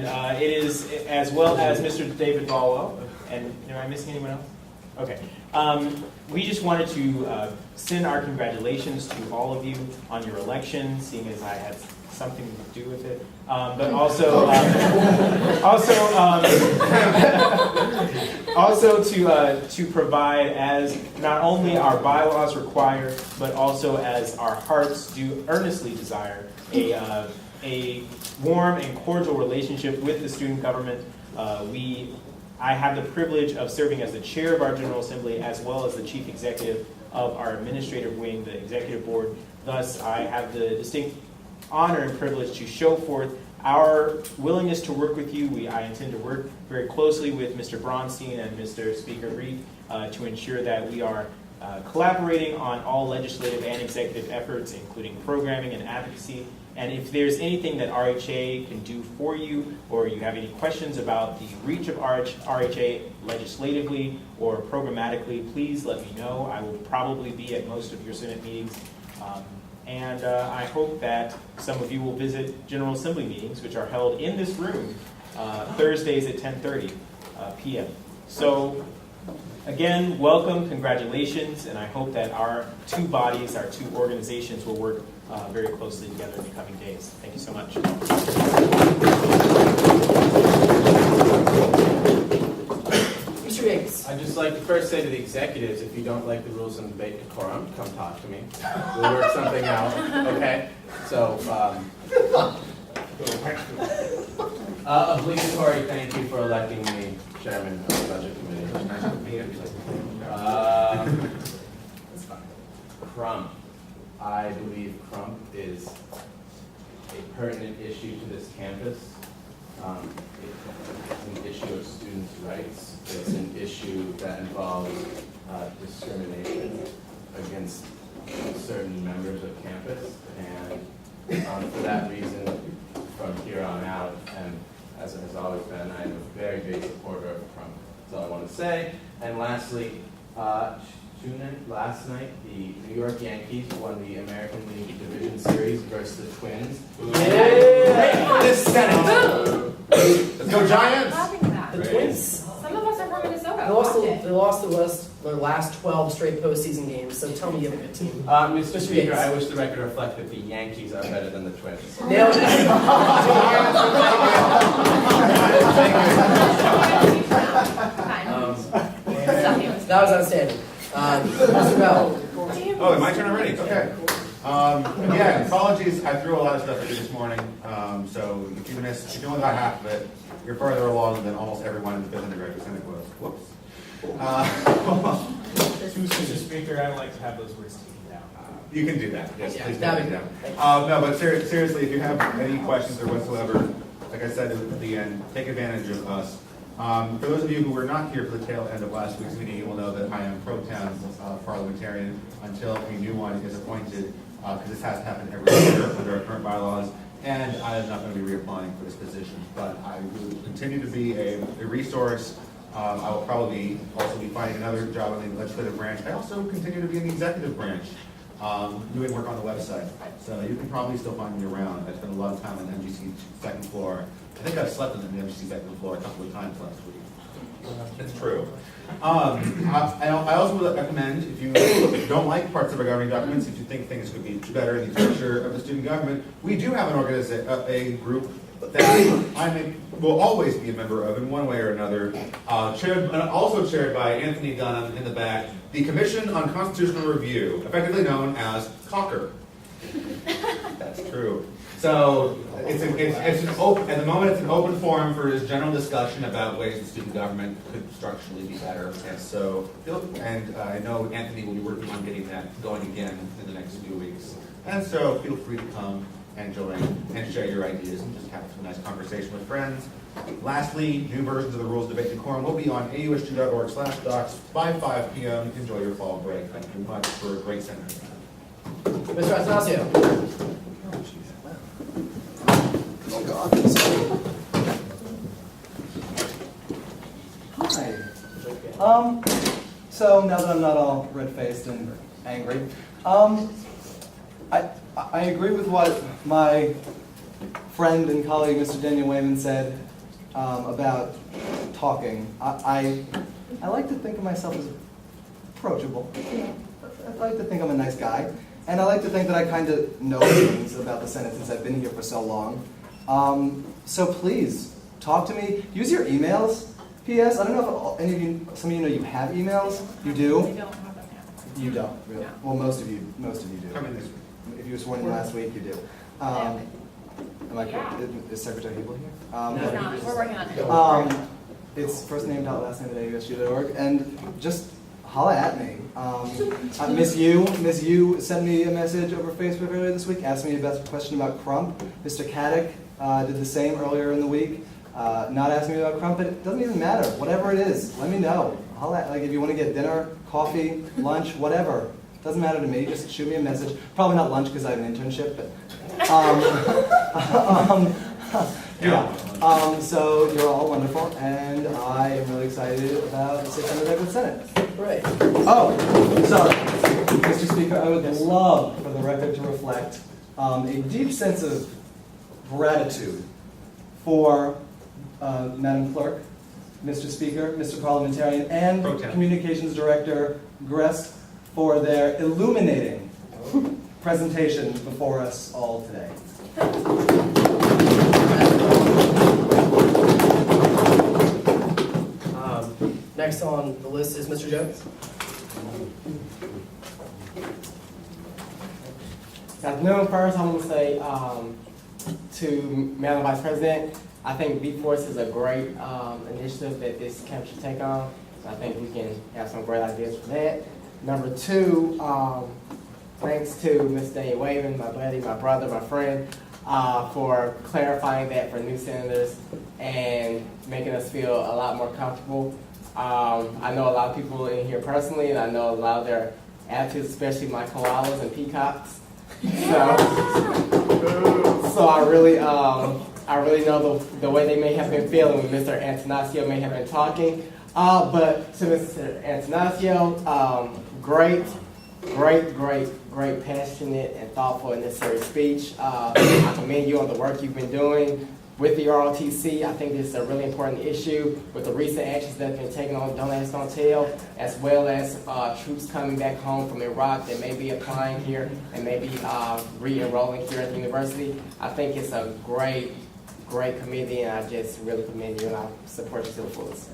And it is, as well as Mr. David Balwell. And am I missing anyone else? Okay. We just wanted to send our congratulations to all of you on your election, seeing as I had something to do with it. But also, also to provide, as not only our bylaws require, but also as our hearts do earnestly desire, a warm and cordial relationship with the student government. I have the privilege of serving as the chair of our General Assembly as well as the chief executive of our administrative wing, the executive board. Thus, I have the distinct honor and privilege to show forth our willingness to work with you. I intend to work very closely with Mr. Braunstein and Mr. Speaker Reed to ensure that we are collaborating on all legislative and executive efforts, including programming and advocacy. And if there's anything that RHA can do for you, or you have any questions about the reach of RHA legislatively or programmatically, please let me know. I will probably be at most of your Senate meetings. And I hope that some of you will visit General Assembly meetings, which are held in this room Thursdays at 10:30 p.m. So again, welcome, congratulations, and I hope that our two bodies, our two organizations will work very closely together in the coming days. Thank you so much. Mr. Biggs. I'd just like to first say to the executives, if you don't like the rules of debate decorum, come talk to me. We'll work something out, okay? So, obligatory thank you for electing me chairman of the budget committee. Nice to meet you. Crump. I believe Crump is a pertinent issue to this campus. It's an issue of students' rights. It's an issue that involves discrimination against certain members of campus. And for that reason, from here on out, and as it has always been, I am a very big supporter of Crump. That's all I want to say. And lastly, last night, the New York Yankees won the American League Division Series versus the Twins. Yeah! This Senate. Let's go Giants! The Twins. Some of us are from Minnesota. They lost their last 12 straight postseason games, so tell me you have a good team. Mr. Speaker, I wish the record reflect that the Yankees are better than the Twins. Nailed it. That was outstanding. Mr. Bell. Oh, my turn already? Okay. Again, apologies, I threw a lot of stuff at you this morning, so if you only got half of it, you're farther along than almost everyone in the fifth undergraduate Senate was. Whoops. Mr. Speaker, I'd like to have those words taken down. You can do that. Yes, Yeah, please that'd take be it down. No, but seriously, if you have any questions or whatsoever, like I said at the end, take advantage of us. For those of you who were not here for the tail end of last week's meeting, you will know that I am pro town parliamentarian until a new one is appointed, because this has to happen every year under our current bylaws, and I am not going to be reapplying for this position, but I will continue to be a resource. I will probably also be finding another job in the legislative branch. I also continue to be in the executive branch, doing work on the website. So you can probably still find me around. I spent a lot of time on the MGC second floor. I think I've slept on the MGC second floor a couple of times last week. It's true. I also would recommend, if you don't like parts of our governing documents, if you think things could be better in the structure of the student government, we do have a group that will always be a member of in one way or another, also chaired by Anthony Dunham in the back, the Commission on Constitutional Review, effectively known as COCR. That's true. So it's an open, at the moment it's an open forum for this general discussion about ways the student government could structurally be better. And so, I know Anthony will be working on getting that going again in the next few weeks. And so feel free to come and join and share your ideas and just have a nice conversation with friends. Lastly, new versions of the Rules of Debate Decorum will be on ausg.org/docs by 5 p.m. Enjoy your fall break. Thank you much for a great Senate. Mr. Atanasio. Oh, God. Hi. So now that I'm not all red-faced and angry, I agree with what my friend and colleague, Mr. Daniel Wayman, said about talking, I like to think of myself as approachable. I like to think I'm a nice guy. And I like to think that I kind of know things about the Senate since I've been here for so long. So please, talk to me. Use your emails. P.S. I don't know if any of you, some of you know you have emails. You do? We don't have them now. You don't, really? No. Well, most of you do. Coming this week. If you were sworn in last week, you do. Am I correct? Is Secretary Hebel here? It's not, we're working on it. It's first name dot last name at AUSG.org, and just holla at me. Miss You sent me a message over Facebook earlier this week, asked me about a question about Crump. Mr. Caddick did the same earlier in the week, not asking me about Crump, but it doesn't even matter. Whatever it is, let me know. Holla at, like if you want to get dinner, coffee, lunch, whatever. Doesn't matter to me. Just shoot me a message. Probably not lunch because I have an internship, but yeah. So you're all wonderful, and I am really excited about 600 Deck with Senate. Right. Oh, sorry, Mr. Speaker. I would love for the record to reflect a deep sense of gratitude for Madam Clerk, Mr. Speaker, Mr. Parliamentarian, and Pro tem. Communications Director Grest for their illuminating presentation before us all today. Next on the list is Mr. Jones. Good afternoon. First, I want to say to Madam Vice President, I think B-Force is a great initiative that this camp should take on. So I think we can have some great ideas for that. Number two, thanks to Ms. Daniel Wayman, my buddy, my brother, my friend, for clarifying that for new senators and making us feel a lot more comfortable. I know a lot of people in here personally, and I know a lot of their attitudes, especially my koalas and peacocks. So I really know the way they may have been feeling when Mr. Antonacio may have been talking. But to Mr. Antonacio, great, passionate and thoughtful and necessary speech. I commend you on the work you've been doing with the ROTC. I think this is a really important issue with the recent actions that have been taken on Don't Ask, Don't Tell, as well as troops coming back home from Iraq that may be applying here and maybe re-enrolling here at the university. I think it's a great committee, and I just really commend you, and I support you to the fullest.